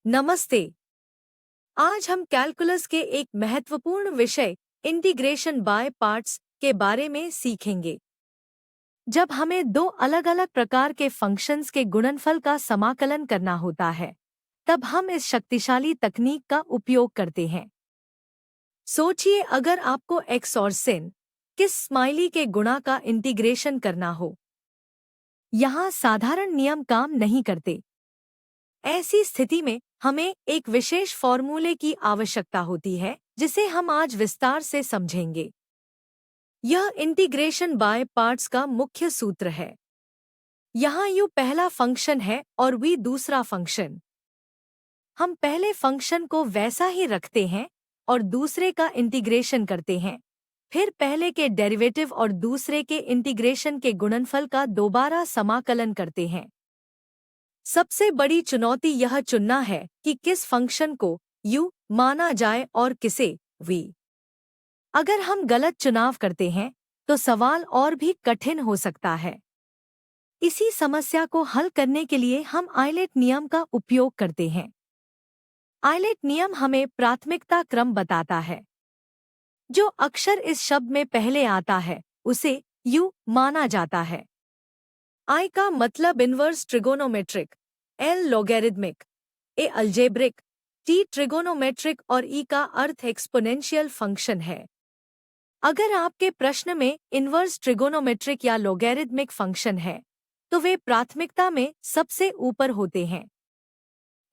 नमस्ते। आज हम कैलकुलस के एक महत्वपूर्ण विषय इंटीग्रेशन बाय पार्ट्स के बारे में सीखेंगे। जब हमें दो अलग-अलग प्रकार के फंक्शंस के गुणनफल का समाकलन करना होता है, तब हम इस शक्तिशाली तकनीक का उपयोग करते हैं। सोचिए अगर आपको एक्स और सिन किस स्माइली के गुणा का इंटीग्रेशन करना हो। यहाँ साधारण नियम काम नहीं करते। ऐसी स्थिति में हमें एक विशेष फॉर्मूले की आवश्यकता होती है, जिसे हम आज विस्तार से समझेंगे। यह इंटीग्रेशन बाय पार्ट्स का मुख्य सूत्र है। यहाँ u पहला फंक्शन है और v दूसरा फंक्शन। हम पहले फंक्शन को वैसा ही रखते हैं और दूसरे का इंटीग्रेशन करते हैं, फिर पहले के डेरिवेटिव और दूसरे के इंटीग्रेशन के गुणनफल का दोबारा समाकलन करते हैं। सबसे बड़ी चुनौती यह चुनना है कि किस फंक्शन को u माना जाए और किसे v। अगर हम गलत चुनाव करते हैं तो सवाल और भी कठिन हो सकता है। इसी समस्या को हल करने के लिए हम आइलेट नियम का उपयोग करते हैं। आइलेट नियम हमें प्राथमिकता क्रम बताता है। जो अक्षर इस शब्द में पहले आता है उसे u माना जाता है। I का मतलब inverse trigonometric, L logarithmic, A algebraic, T trigonometric और E का अर्थ एक्सपोनेंशियल फंक्शन है। अगर आपके प्रश्न में इनवर्स ट्रिगोनोमेट्रिक या लॉगरिदमिक फंक्शन है, तो वे प्राथमिकता में सबसे ऊपर होते हैं।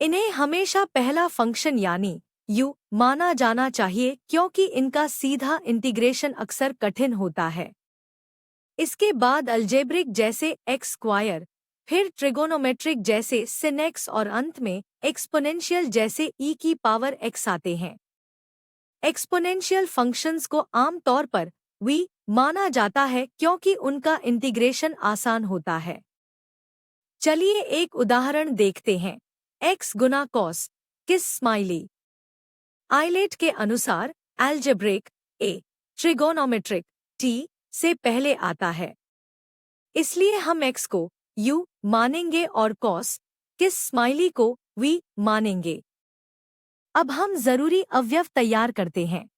इन्हें हमेशा पहला फंक्शन यानी u माना जाना चाहिए क्योंकि इनका सीधा इंटीग्रेशन अक्सर कठिन होता है। इसके बाद अलजेब्रिक जैसे एक्स स्क्वायर, फिर ट्रिगोनोमेट्रिक जैसे sin x और अंत में एक्सपोनेंशियल जैसे e की पावर x आते हैं। एक्सपोनेंशियल फंक्शंस को आमतौर पर v माना जाता है क्योंकि उनका इंटीग्रेशन आसान होता है। चलिए एक उदाहरण देखते हैं। x गुना cos किस स्माइली। आइलेट के अनुसार अलजेब्रिक a ट्रिगोनोमेट्रिक t से पहले आता है, इसलिए हम x को u मानेंगे और cos किस स्माइली को v मानेंगे। अब हम जरूरी अवयव तैयार करते हैं।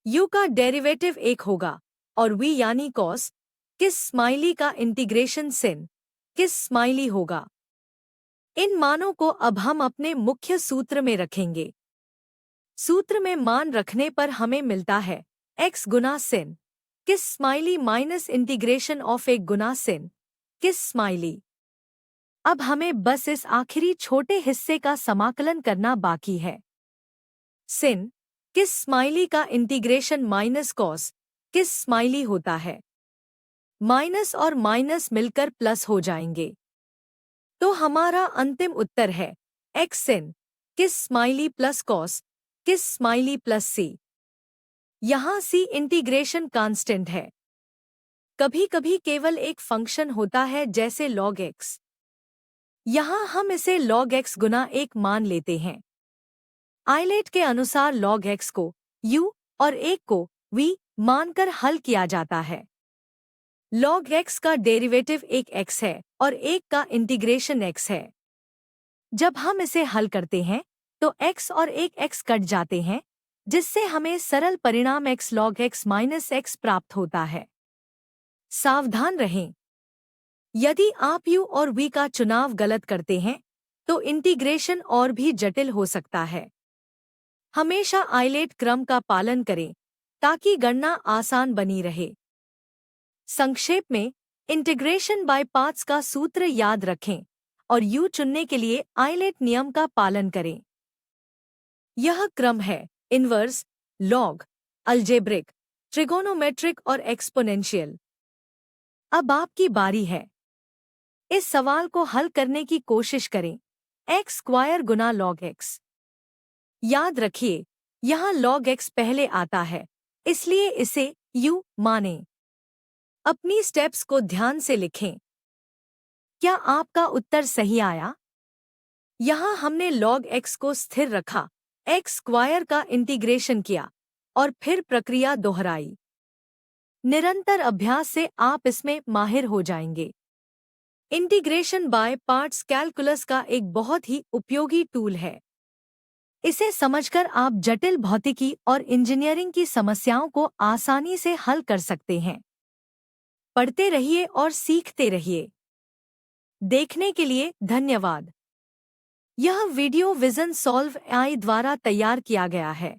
u का डेरिवेटिव 1 होगा और v यानी cos किस स्माइली का इंटीग्रेशन sin किस स्माइली होगा। इन मानों को अब हम अपने मुख्य सूत्र में रखेंगे। सूत्र में मान रखने पर हमें मिलता है x गुना sin किस smiley minus integration of 1 Guna sin किस स्माइली। अब हमें बस इस आखिरी छोटे हिस्से का समाकलन करना बाकी है। sin किस स्माइली का इंटीग्रेशन माइनस cos किस स्माइली होता है। माइनस और माइनस मिलकर प्लस हो जाएंगे, तो हमारा अंतिम उत्तर है x sin किस स्माइली प्लस cos किस स्माइली प्लस c। यहाँ c इंटीग्रेशन कांस्टेंट है। कभी कभी केवल एक फंक्शन होता है जैसे log x। यहाँ हम इसे log x गुना 1 मान लेते हैं। आइलेट के अनुसार log x को u और 1 को v मानकर हल किया जाता है। log x का डेरिवेटिव एक x है और 1 का इंटीग्रेशन x है। जब हम इसे हल करते हैं तो x और 1 x कट जाते हैं, जिससे हमें सरल परिणाम x log x minus x प्राप्त होता है। सावधान रहें, यदि आप u और v का चुनाव गलत करते हैं तो इंटीग्रेशन और भी जटिल हो सकता है। हमेशा आइलेट क्रम का पालन करें ताकि गणना आसान बनी रहे। संक्षेप में, इंटीग्रेशन बाय पार्ट्स का सूत्र याद रखें और u चुनने के लिए आइलेट नियम का पालन करें। यह क्रम है इनवर्स, लॉग, अलजेब्रिक, ट्रिगोनोमेट्रिक और एक्सपोनेंशियल। अब आपकी बारी है। इस सवाल को हल करने की कोशिश करें। एक्स स्क्वायर गुना लॉग एक्स। याद रखिए, यहाँ log x पहले आता है, इसलिए इसे u मानें। अपनी स्टेप्स को ध्यान से लिखें। क्या आपका उत्तर सही आया? यहाँ हमने log x को स्थिर रखा, एक्स स्क्वायर का इंटीग्रेशन किया और फिर प्रक्रिया दोहराई। निरंतर अभ्यास से आप इसमें माहिर हो जाएंगे। इंटीग्रेशन बाय पार्ट्स कैलकुलस का एक बहुत ही उपयोगी टूल है। इसे समझकर आप जटिल भौतिकी और इंजीनियरिंग की समस्याओं को आसानी से हल कर सकते हैं। पढ़ते रहिए और सीखते रहिए। देखने के लिए धन्यवाद। यह वीडियो विजन सॉल्व एआई द्वारा तैयार किया गया है।